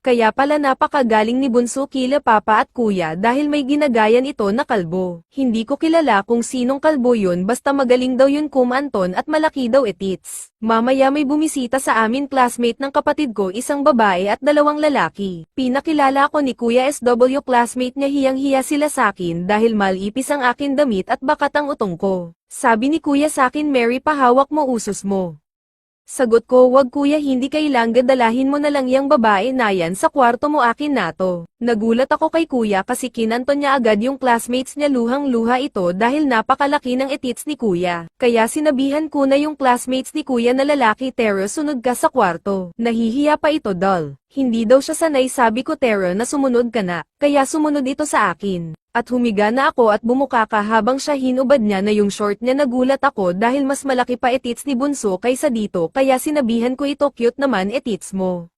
Kaya pala napakagaling ni Bunso kila papa at kuya dahil may ginagayan ito na kalbo. Hindi ko kilala kung sinong kalbo yun basta magaling daw yun Anton at malaki daw etits. Mamaya may bumisita sa amin classmate ng kapatid ko isang babae at dalawang lalaki. Pinakilala ko ni Kuya SW classmate niya hiyang-hiya sila sakin dahil malipis ang akin damit at bakat ang utong ko. Sabi ni Kuya sakin Mary pahawak mo usos mo. Sagot ko wag kuya hindi kailangan dalahin mo na lang yang babae na yan sa kwarto mo akin nato. Nagulat ako kay kuya kasi kinanton niya agad yung classmates niya luhang-luha ito dahil napakalaki ng etits ni kuya. Kaya sinabihan ko na yung classmates ni kuya na lalaki Tero sunod ka sa kwarto. Nahihiya pa ito doll. Hindi daw siya sanay sabi ko Tero na sumunod ka na. Kaya sumunod ito sa akin. At humiga na ako at bumukaka habang siya hinubad niya na yung short niya nagulat ako dahil mas malaki pa etits ni Bunso kaysa dito kaya sinabihan ko ito cute naman etits mo.